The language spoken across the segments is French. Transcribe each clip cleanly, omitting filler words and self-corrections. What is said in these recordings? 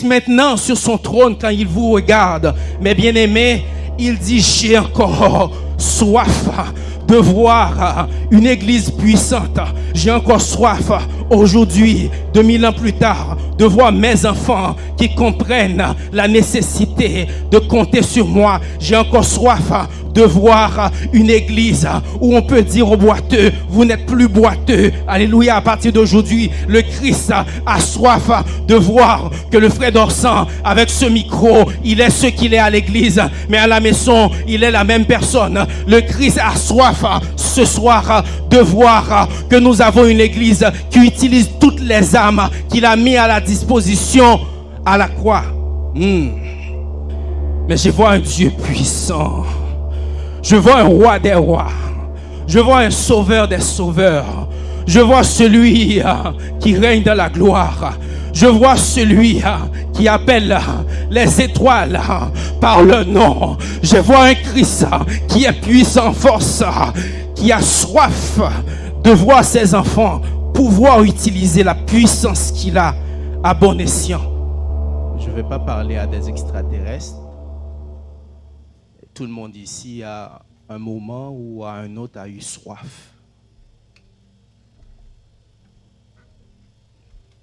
maintenant sur son trône quand il vous regarde. Mais bien aimé, il dit, j'ai encore soif de voir une église puissante. J'ai encore soif aujourd'hui, 2000 ans plus tard, de voir mes enfants qui comprennent la nécessité de compter sur moi. J'ai encore soif de voir une église où on peut dire aux boiteux, vous n'êtes plus boiteux. Alléluia, à partir d'aujourd'hui, le Christ a soif de voir que le frère Dorsan, avec ce micro, il est ce qu'il est à l'église, mais à la maison, il est la même personne. Le Christ a soif ce soir de voir que nous avons une église qui utilise toutes les âmes qu'il a mis à la disposition à la croix. Mais je vois un Dieu puissant. Je vois un roi des rois. Je vois un sauveur des sauveurs. Je vois celui qui règne dans la gloire. Je vois celui qui appelle les étoiles par leur nom. Je vois un Christ qui est puissant en force, qui a soif de voir ses enfants pouvoir utiliser la puissance qu'il a à bon escient. Je ne vais pas parler à des extraterrestres. Tout le monde ici, à un moment ou à un autre, a eu soif.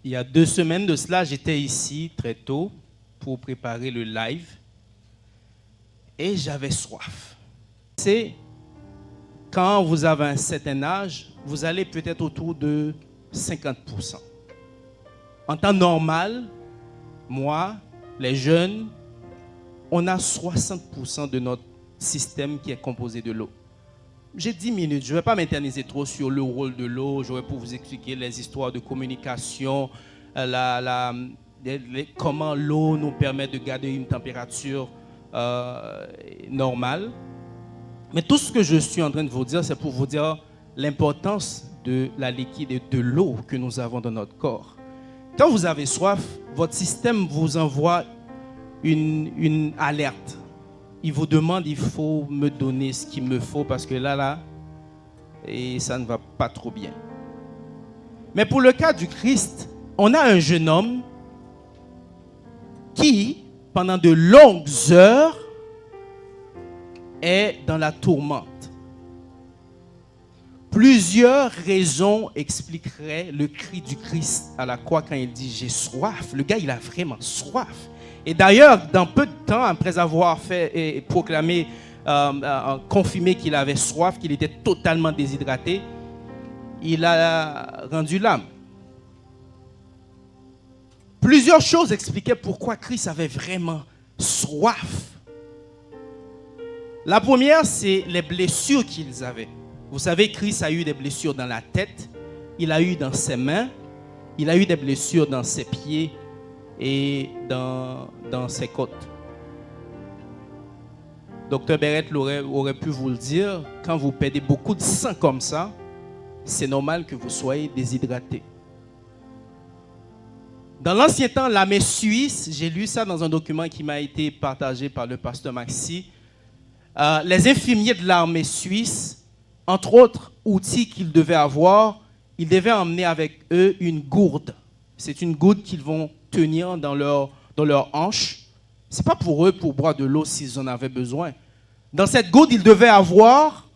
Il y a 2 semaines de cela, j'étais ici très tôt pour préparer le live et j'avais soif. C'est quand vous avez un certain âge, vous allez peut-être autour de 50%. En temps normal, moi, les jeunes, on a 60% de notre système qui est composé de l'eau. J'ai 10 minutes, je ne vais pas m'éterniser trop sur le rôle de l'eau. J'aurais pu vous expliquer les histoires de communication, comment l'eau nous permet de garder une température normale. Mais tout ce que je suis en train de vous dire, c'est pour vous dire l'importance de la liquide et de l'eau que nous avons dans notre corps. Quand vous avez soif, votre système vous envoie une alerte. Il vous demande, il faut me donner ce qu'il me faut parce que là, et ça ne va pas trop bien. Mais pour le cas du Christ, on a un jeune homme qui, pendant de longues heures, est dans la tourmente. Plusieurs raisons expliqueraient le cri du Christ à la croix quand il dit « j'ai soif ». Le gars, il a vraiment soif. Et d'ailleurs, dans peu de temps, après avoir fait et proclamé, confirmé qu'il avait soif, qu'il était totalement déshydraté, il a rendu l'âme. Plusieurs choses expliquaient pourquoi Christ avait vraiment soif. La première, c'est les blessures qu'ils avaient. Vous savez, Christ a eu des blessures dans la tête, il a eu dans ses mains, il a eu des blessures dans ses pieds et dans ses côtes. Docteur Beret aurait pu vous le dire, quand vous perdez beaucoup de sang comme ça, c'est normal que vous soyez déshydraté. Dans l'ancien temps, l'armée suisse, j'ai lu ça dans un document qui m'a été partagé par le pasteur Maxi, les infirmiers de l'armée suisse, entre autres outils qu'ils devaient avoir, ils devaient emmener avec eux une gourde. C'est une gourde qu'ils vont tenir dans leur hanche. Ce n'est pas pour eux pour boire de l'eau s'ils en avaient besoin. Dans cette gourde, ils devaient avoir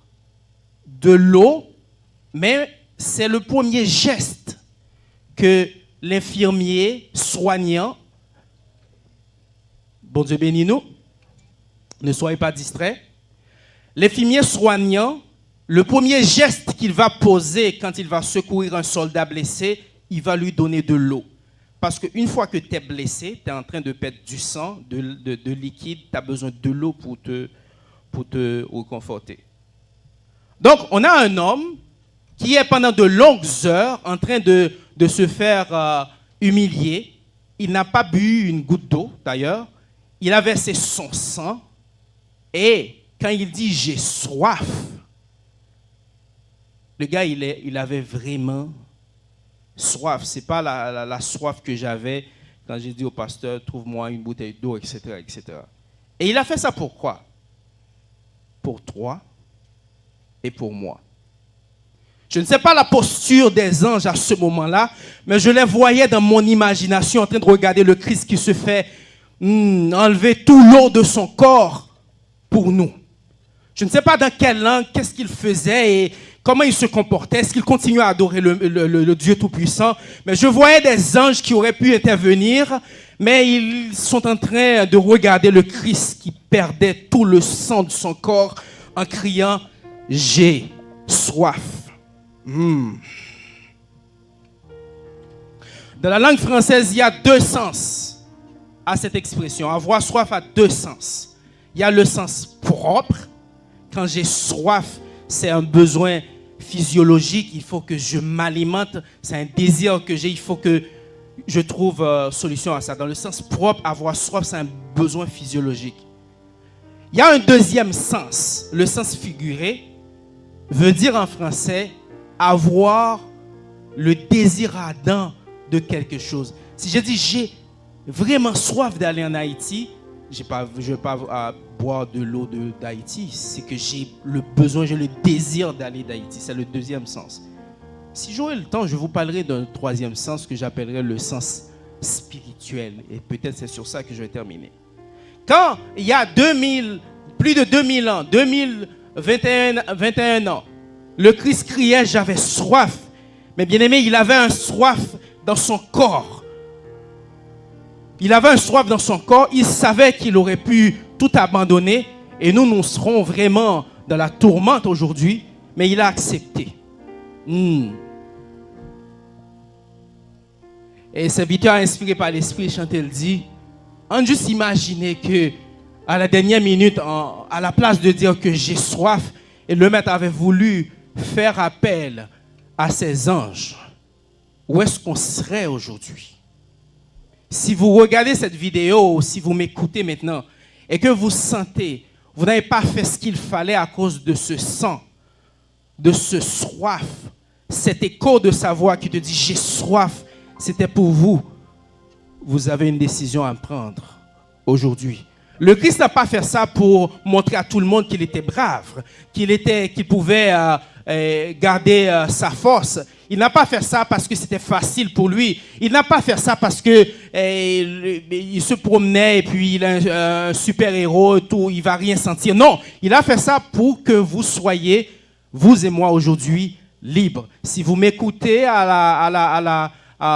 de l'eau, mais c'est le premier geste que l'infirmier soignant, bon Dieu bénis-nous, ne soyez pas distraits, l'infirmier soignant, le premier geste qu'il va poser quand il va secourir un soldat blessé, il va lui donner de l'eau. Parce qu'une fois que tu es blessé, tu es en train de perdre du sang, de liquide, tu as besoin de l'eau pour te réconforter. Donc, on a un homme qui est pendant de longues heures en train de se faire humilier. Il n'a pas bu une goutte d'eau, d'ailleurs. Il a versé son sang. Et quand il dit « j'ai soif », le gars, il avait vraiment soif. Ce n'est pas la soif que j'avais quand j'ai dit au pasteur « trouve-moi une bouteille d'eau », etc., etc. Et il a fait ça pourquoi? Pour toi et pour moi. Je ne sais pas la posture des anges à ce moment-là, mais je les voyais dans mon imagination en train de regarder le Christ qui se fait enlever tout l'eau de son corps pour nous. Je ne sais pas dans quelle langue, qu'est-ce qu'il faisait et comment il se comportait. Est-ce qu'il continuait à adorer le Dieu Tout-Puissant? Mais je voyais des anges qui auraient pu intervenir, mais ils sont en train de regarder le Christ qui perdait tout le sang de son corps en criant « J'ai soif ». Dans la langue française, il y a deux sens à cette expression. Avoir soif a deux sens. Il y a le sens propre. Quand j'ai soif, c'est un besoin physiologique. Il faut que je m'alimente. C'est un désir que j'ai. Il faut que je trouve solution à ça. Dans le sens propre, avoir soif, c'est un besoin physiologique. Il y a un deuxième sens. Le sens figuré veut dire en français avoir le désir ardent de quelque chose. Si je dis j'ai vraiment soif d'aller en Haïti, je ne vais pas boire de l'eau d'Haïti, c'est que j'ai le besoin, j'ai le désir d'aller d'Haïti. C'est le deuxième sens. Si j'aurai le temps, je vous parlerai d'un troisième sens que j'appellerai le sens spirituel. Et peut-être c'est sur ça que je vais terminer. Quand il y a plus de 2000 ans, 21 ans, le Christ criait, j'avais soif. Mais bien aimé, il avait un soif dans son corps. Il avait un soif dans son corps. Il savait qu'il aurait pu tout abandonner. Et nous serons vraiment dans la tourmente aujourd'hui. Mais il a accepté. Et serviteur inspiré par l'Esprit, Chantel dit, on juste imaginer que à la dernière minute, à la place de dire que j'ai soif, et le maître avait voulu faire appel à ses anges, où est-ce qu'on serait aujourd'hui? Si vous regardez cette vidéo, si vous m'écoutez maintenant, et que vous sentez, vous n'avez pas fait ce qu'il fallait à cause de ce sang, de ce soif, cet écho de sa voix qui te dit « j'ai soif », c'était pour vous. Vous avez une décision à prendre aujourd'hui. Le Christ n'a pas fait ça pour montrer à tout le monde qu'il était brave, qu'il pouvait garder sa force. Il n'a pas fait ça parce que c'était facile pour lui. Il n'a pas fait ça parce que il se promenait et puis il est un super-héros, tout, il va rien sentir. Non, il a fait ça pour que vous soyez, vous et moi aujourd'hui, libres. Si vous m'écoutez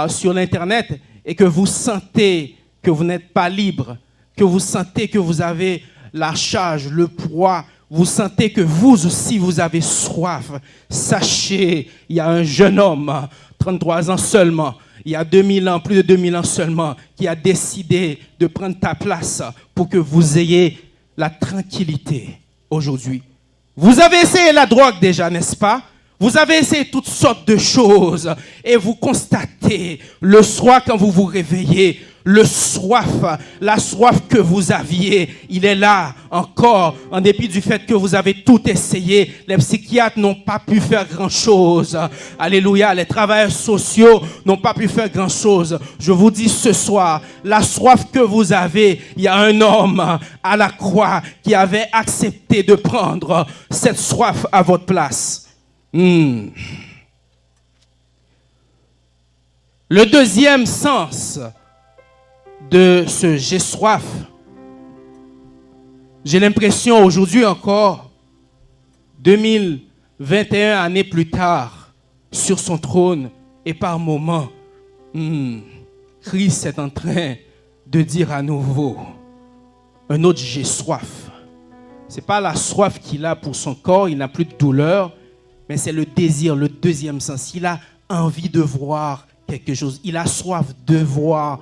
sur l'Internet et que vous sentez que vous n'êtes pas libre, que vous sentez que vous avez la charge, le poids, vous sentez que vous aussi vous avez soif, sachez, il y a un jeune homme, 33 ans seulement, il y a 2000 ans, plus de 2000 ans seulement, qui a décidé de prendre ta place pour que vous ayez la tranquillité aujourd'hui. Vous avez essayé la drogue déjà, n'est-ce pas? Vous avez essayé toutes sortes de choses et vous constatez le soir quand vous vous réveillez, le soif, la soif que vous aviez, il est là encore, en dépit du fait que vous avez tout essayé. Les psychiatres n'ont pas pu faire grand-chose. Alléluia, les travailleurs sociaux n'ont pas pu faire grand-chose. Je vous dis ce soir, la soif que vous avez, il y a un homme à la croix qui avait accepté de prendre cette soif à votre place. Le deuxième sens de ce j'ai soif, j'ai l'impression aujourd'hui encore, 2021 années plus tard, sur son trône et par moments, Christ est en train de dire à nouveau un autre j'ai soif. C'est pas la soif qu'il a pour son corps, il n'a plus de douleur, mais c'est le désir, le deuxième sens. Il a envie de voir quelque chose. Il a soif de voir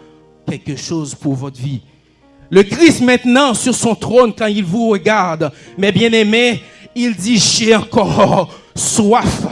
quelque chose pour votre vie. Le Christ maintenant sur son trône, quand il vous regarde, mes bien-aimés, il dit, j'ai encore soif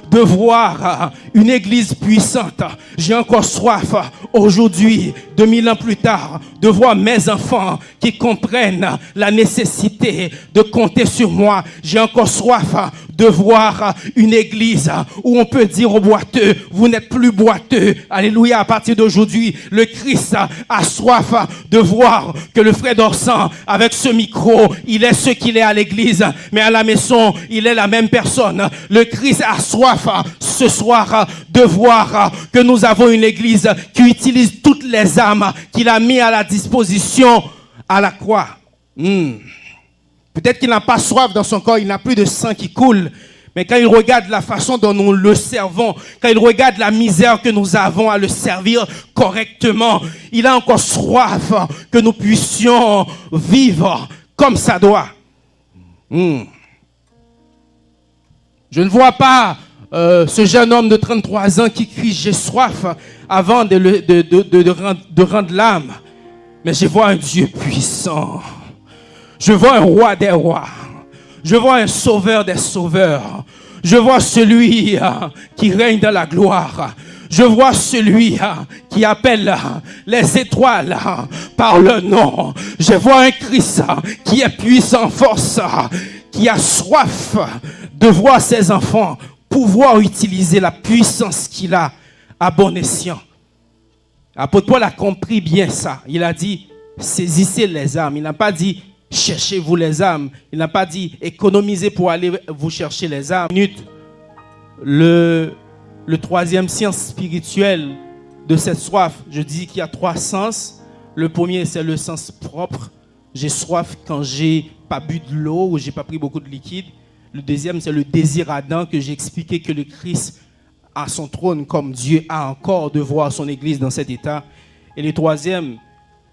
de voir une église puissante. J'ai encore soif aujourd'hui, 2000 ans plus tard, de voir mes enfants qui comprennent la nécessité de compter sur moi. J'ai encore soif de voir une église où on peut dire aux boiteux, vous n'êtes plus boiteux. Alléluia, à partir d'aujourd'hui, le Christ a soif de voir que le frère d'Orsan, avec ce micro, il est ce qu'il est à l'église, mais à la maison, il est la même personne. Le Christ a soif ce soir de voir que nous avons une église qui utilise toutes les âmes qu'il a mis à la disposition à la croix. Peut-être qu'il n'a pas soif dans son corps, il n'a plus de sang qui coule. Mais quand il regarde la façon dont nous le servons, quand il regarde la misère que nous avons à le servir correctement, il a encore soif que nous puissions vivre comme ça doit. Je ne vois pas ce jeune homme de 33 ans qui crie « j'ai soif » avant de rendre l'âme. Mais je vois un Dieu puissant. Je vois un roi des rois. Je vois un sauveur des sauveurs. Je vois celui qui règne dans la gloire. Je vois celui qui appelle les étoiles par leur nom. Je vois un Christ qui est puissant, force, qui a soif de voir ses enfants pouvoir utiliser la puissance qu'il a à bon escient. L'apôtre Paul a compris bien ça. Il a dit, saisissez les âmes. Il n'a pas dit, cherchez-vous les âmes. Il n'a pas dit, économisez pour aller vous chercher les âmes. Le troisième sens spirituel de cette soif, je dis qu'il y a 3 sens. Le premier, c'est le sens propre. J'ai soif quand j'ai pas bu de l'eau ou j'ai pas pris beaucoup de liquide. Le deuxième, c'est le désir ardent que j'ai expliqué que le Christ a son trône comme Dieu a encore de voir son Église dans cet état. Et le troisième,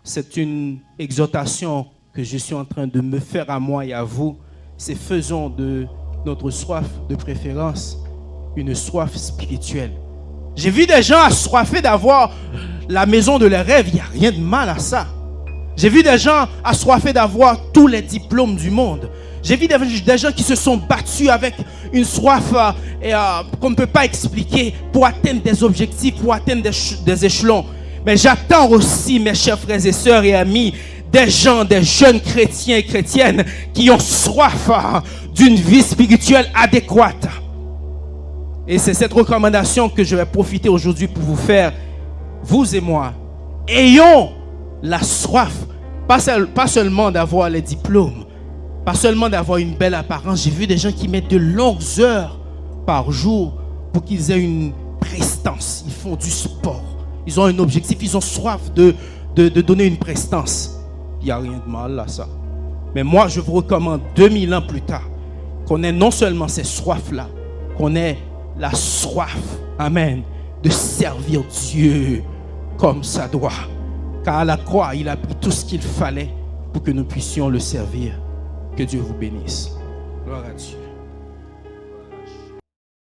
c'est une exhortation que je suis en train de me faire à moi et à vous. C'est faisons de notre soif de préférence une soif spirituelle. J'ai vu des gens assoiffés d'avoir la maison de leurs rêves. Il n'y a rien de mal à ça. J'ai vu des gens assoiffés d'avoir tous les diplômes du monde. J'ai vu des gens qui se sont battus avec une soif qu'on ne peut pas expliquer pour atteindre des objectifs, pour atteindre des échelons. Mais j'attends aussi, mes chers frères et sœurs et amis, des gens, des jeunes chrétiens et chrétiennes qui ont soif d'une vie spirituelle adéquate. Et c'est cette recommandation que je vais profiter aujourd'hui pour vous faire, vous et moi. Ayons la soif, pas seulement d'avoir les diplômes, pas seulement d'avoir une belle apparence. J'ai vu des gens qui mettent de longues heures par jour pour qu'ils aient une prestance. Ils font du sport. Ils ont un objectif. Ils ont soif de donner une prestance. Il n'y a rien de mal à ça. Mais moi, je vous recommande 2000 ans plus tard qu'on ait non seulement ces soifs-là, qu'on ait la soif, amen, de servir Dieu comme ça doit. Car à la croix, il a pris tout ce qu'il fallait pour que nous puissions le servir. Que Dieu vous bénisse. Gloire à Dieu.